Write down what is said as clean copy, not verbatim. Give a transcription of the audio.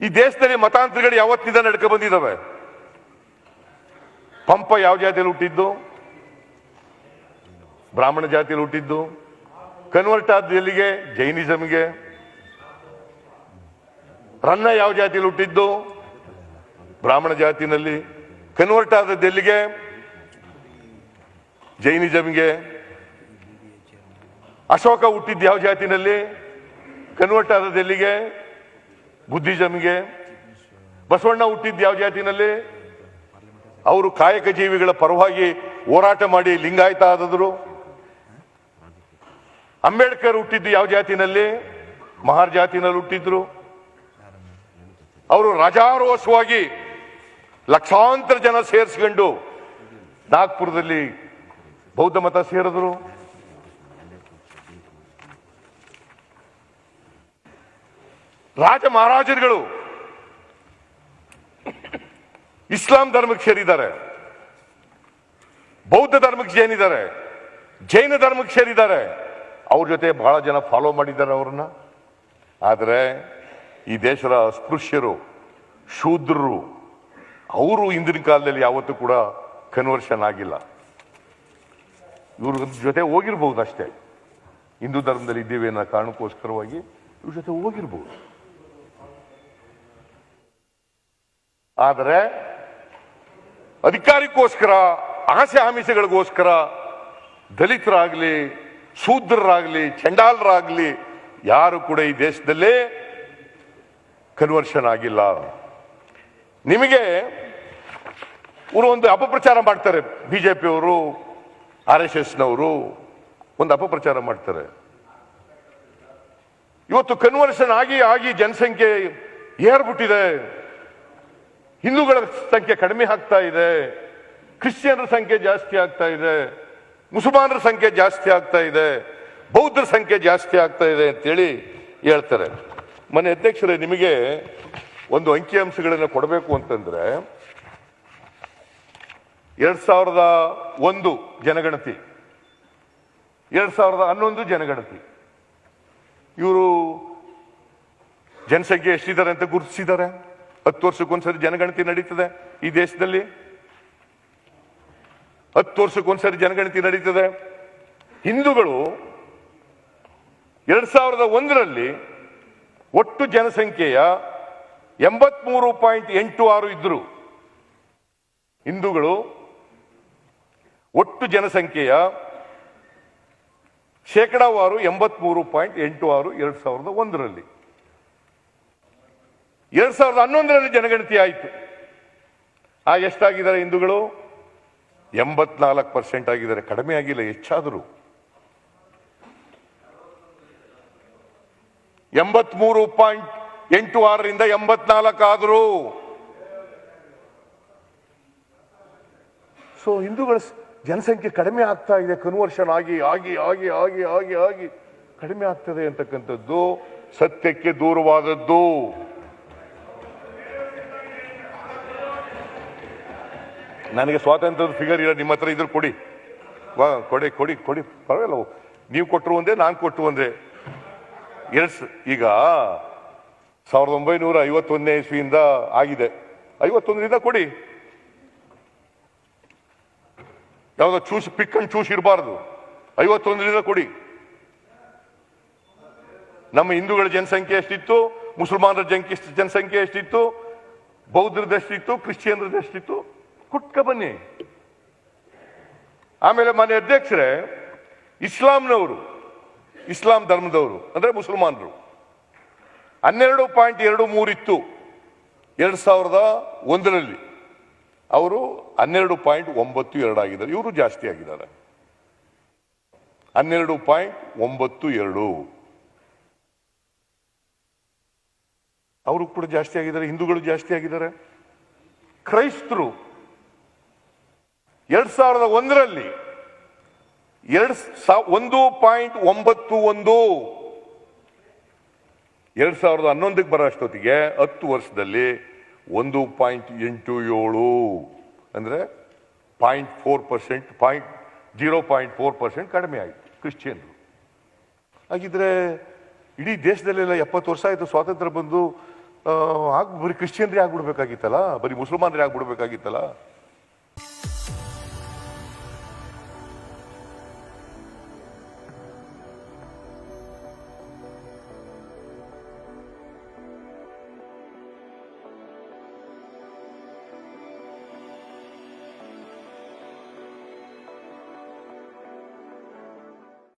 ಈ ದೇಶದಲ್ಲಿ ಮತಾಂತರಗಳು ಯಾವತ್ತಿಂದ ನಡ್ಕ ಬಂದಿದ್ದಾವೆ? ಪಂಪ ಯಾವ ಜಾತಿಯಲ್ಲಿ ಹುಟ್ಟಿದ್ದು? ಬ್ರಾಹ್ಮಣ ಜಾತಿಯಲ್ಲಿ ಹುಟ್ಟಿದ್ದು. ಕನ್ವರ್ಟ್ ಆದ ಎಲ್ಲಿಗೆ? ಜೈನಿಸಮ್ಗೆ. ರನ್ನ ಯಾವ ಜಾತಿಯಲ್ಲಿ ಹುಟ್ಟಿದ್ದು? ಬ್ರಾಹ್ಮಣ ಜಾತಿನಲ್ಲಿ. ಕನ್ವರ್ಟ್ ಆದದ್ದು ಎಲ್ಲಿಗೆ? ಜೈನಿಸಮ್ಗೆ. ಅಶೋಕ ಹುಟ್ಟಿದ್ದು ಯಾವ ಜಾತಿನಲ್ಲಿ? ಕನ್ವರ್ಟ್ ಆದದ್ದು ಎಲ್ಲಿಗೆ? ಬುದ್ಧಿಸಮ್ಗೆ. ಬಸವಣ್ಣ ಹುಟ್ಟಿದ್ದು ಯಾವ ಜಾತಿನಲ್ಲಿ? ಅವರು ಕಾಯಕ ಜೀವಿಗಳ ಪರವಾಗಿ ಹೋರಾಟ ಮಾಡಿ ಲಿಂಗಾಯತ ಆದದ್ರು. ಅಂಬೇಡ್ಕರ್ ಹುಟ್ಟಿದ್ದು ಯಾವ ಜಾತಿನಲ್ಲಿ? ಮಹಾರ್ ಜಾತಿನಲ್ಲಿ ಹುಟ್ಟಿದ್ರು. ಅವರು ರಾಜಾರೋಷವಾಗಿ ಲಕ್ಷಾಂತರ ಜನ ಸೇರಿಸ್ಕೊಂಡು ನಾಗ್ಪುರದಲ್ಲಿ ಬೌದ್ಧ ಮತ ಸೇರಿದ್ರು. ರಾಜ ಮಹಾರಾಜರುಗಳು ಇಸ್ಲಾಂ ಧರ್ಮಕ್ಕೆ ಸೇರಿದ್ದಾರೆ, ಬೌದ್ಧ ಧರ್ಮಕ್ಕೆ ಸೇರಿದ್ದಾರೆ, ಜೈನ ಧರ್ಮಕ್ಕೆ ಸೇರಿದ್ದಾರೆ. ಅವ್ರ ಜೊತೆ ಬಹಳ ಜನ ಫಾಲೋ ಮಾಡಿದ್ದಾರೆ ಅವ್ರನ್ನ. ಆದರೆ ಈ ದೇಶದ ಅಸ್ಪೃಶ್ಯರು, ಶೂದ್ರರು, ಅವರು ಹಿಂದಿನ ಕಾಲದಲ್ಲಿ ಯಾವತ್ತೂ ಕೂಡ ಕನ್ವರ್ಷನ್ ಆಗಿಲ್ಲ. ಇವ್ರ ಜೊತೆ ಹೋಗಿರ್ಬಹುದು ಅಷ್ಟೇ. ಹಿಂದೂ ಧರ್ಮದಲ್ಲಿ ಇದ್ದೀವಿ ಅನ್ನೋ ಕಾರಣಕ್ಕೋಸ್ಕರವಾಗಿ ಇವ್ರ ಜೊತೆ ಹೋಗಿರ್ಬಹುದು. ಆದರೆ ಅಧಿಕಾರಕ್ಕೋಸ್ಕರ, ಆಸೆ ಆಮಿಷಗಳಿಗೋಸ್ಕರ ದಲಿತರಾಗ್ಲಿ, ಶೂದ್ರರಾಗ್ಲಿ, ಚಂಡಾಲರಾಗ್ಲಿ ಯಾರು ಕೂಡ ಈ ದೇಶದಲ್ಲೇ ಕನ್ವರ್ಷನ್ ಆಗಿಲ್ಲ. ನಿಮಗೆ ಇವರು ಒಂದು ಅಪಪ್ರಚಾರ ಮಾಡ್ತಾರೆ. ಬಿಜೆಪಿಯವರು, RSSನವರು ಒಂದು ಅಪಪ್ರಚಾರ ಮಾಡ್ತಾರೆ. ಇವತ್ತು ಕನ್ವರ್ಷನ್ ಆಗಿ ಆಗಿ ಜನಸಂಖ್ಯೆ ಏರ್ಬಿಟ್ಟಿದೆ, ಹಿಂದೂಗಳ ಸಂಖ್ಯೆ ಕಡಿಮೆ ಆಗ್ತಾ ಇದೆ, ಕ್ರಿಶ್ಚಿಯನ್ರ ಸಂಖ್ಯೆ ಜಾಸ್ತಿ ಆಗ್ತಾ ಇದೆ, ಮುಸಲ್ಮಾನರ ಸಂಖ್ಯೆ ಜಾಸ್ತಿ ಆಗ್ತಾ ಇದೆ, ಬೌದ್ಧರ ಸಂಖ್ಯೆ ಜಾಸ್ತಿ ಆಗ್ತಾ ಇದೆ ಅಂತೇಳಿ ಹೇಳ್ತಾರೆ. ಮನೆ ಅಧ್ಯಕ್ಷರೇ, ನಿಮಗೆ ಒಂದು ಅಂಕಿಅಂಶಗಳನ್ನು ಕೊಡಬೇಕು ಅಂತಂದ್ರೆ 2001 ಜನಗಣತಿ, 2011 ಜನಗಣತಿ, ಇವರು ಜನಸಂಖ್ಯೆ ಎಷ್ಟಿದ್ದಾರೆ ಅಂತ ಗುರುತಿಸಿದ್ದಾರೆ. 10 ವರ್ಷಕ್ಕೊಂದ್ಸರಿ ಜನಗಣತಿ ನಡೀತದೆ ಈ ದೇಶದಲ್ಲಿ. 10 ವರ್ಷಕ್ಕೊಂದ್ಸರಿ ಜನಗಣತಿ ನಡೀತದೆ. ಹಿಂದೂಗಳು 2001ರಲ್ಲಿ ಒಟ್ಟು ಜನಸಂಖ್ಯೆಯ 83.86 ಇದ್ರು. ಹಿಂದೂಗಳು ಒಟ್ಟು ಜನಸಂಖ್ಯೆಯ ಶೇಕಡಾವಾರು 83.86 2001ರಲ್ಲಿ. 2011ರಲ್ಲಿ ಜನಗಣತಿ ಆಯಿತು. ಎಷ್ಟಾಗಿದ್ದಾರೆ ಹಿಂದೂಗಳು? 84% ಆಗಿದ್ದಾರೆ. ಕಡಿಮೆ ಆಗಿಲ್ಲ, ಹೆಚ್ಚಾದರೂ. 83.86ರಿಂದ 84 ಆದರೂ. ಸೊ ಹಿಂದೂಗಳ ಜನಸಂಖ್ಯೆ ಕಡಿಮೆ ಆಗ್ತಾ ಇದೆ. ಕನ್ವರ್ಷನ್ ಆಗಿ ಆಗಿ ಆಗಿ ಆಗಿ ಆಗಿ ಆಗಿ ಕಡಿಮೆ ಆಗ್ತದೆ ಅಂತಕ್ಕಂಥದ್ದು ಸತ್ಯಕ್ಕೆ ದೂರವಾದದ್ದು. ನನಗೆ ಸ್ವಾತಂತ್ರ್ಯದ ಫಿಗರ್ ಇಲ್ಲ, ನಿಮ್ಮ ಹತ್ರ ಇದ್ರು ಕೊಡಿ. ಕೊಡಿ ಕೊಡಿ ಕೊಡಿ, ಪರವಾಗಿಲ್ಲ. ನೀವು ಕೊಟ್ಟರು ಒಂದೇ, ನಾನು ಕೊಟ್ಟರು ಒಂದೇ. ಈಗ 1951ನೇ ಇಸ್ವಿಯಿಂದ ಆಗಿದೆ. 51ರಿಂದ ಕೊಡಿ. ಯಾವ್ದೋ ಚೂಸ್, ಪಿಕ್ ಅಂಡ್ ಚೂಸ್ ಇರಬಾರ್ದು. 51ರಿಂದ ಕೊಡಿ. ನಮ್ಮ ಹಿಂದೂಗಳ ಜನಸಂಖ್ಯೆ ಎಷ್ಟಿತ್ತು, ಮುಸಲ್ಮಾನರ ಜನಸಂಖ್ಯೆ ಎಷ್ಟಿತ್ತು, ಬೌದ್ಧರದ್ದು ಎಷ್ಟಿತ್ತು, ಕ್ರಿಶ್ಚಿಯನ್ರದ್ದು ಎಷ್ಟಿತ್ತು, ಕುಟ್ಕ ಬನ್ನಿ. ಆಮೇಲೆ ಮನೆ ಅಧ್ಯಕ್ಷರೇ, ಇಸ್ಲಾಂನವರು, ಇಸ್ಲಾಂ ಧರ್ಮದವರು ಅಂದ್ರೆ ಮುಸಲ್ಮಾನರು 12.23 ಇತ್ತು 2001ರಲ್ಲಿ. ಅವರು 12.92 ಆಗಿದ್ದಾರೆ. ಇವರು ಜಾಸ್ತಿ ಆಗಿದ್ದಾರೆ, 12.92. ಅವರು ಕೂಡ ಜಾಸ್ತಿ ಆಗಿದ್ದಾರೆ. ಹಿಂದೂಗಳು ಜಾಸ್ತಿ ಆಗಿದ್ದಾರೆ. ಕ್ರೈಸ್ತರು 2001ರಲ್ಲಿ 1.91, 2011ಕ್ಕೆ ಬರೋ ಅಷ್ಟೊತ್ತಿಗೆ 10 ವರ್ಷದಲ್ಲಿ 1.87, ಅಂದ್ರೆ 0.4% ಕಡಿಮೆ ಆಯಿತು ಕ್ರಿಶ್ಚಿಯನ್ರು. ಹಾಗಿದ್ರೆ ಇಡೀ ದೇಶದಲ್ಲೆಲ್ಲ 70 ವರ್ಷ ಆಯಿತು ಸ್ವಾತಂತ್ರ್ಯ ಬಂದು, ಬರೀ ಕ್ರಿಶ್ಚಿಯನ್ರೇ ಆಗ್ಬಿಡ್ಬೇಕಾಗಿತ್ತಲ್ಲ, ಬರೀ ಮುಸಲ್ಮಾನರೇ ಆಗ್ಬಿಡ್ಬೇಕಾಗಿತ್ತಲ್ಲ.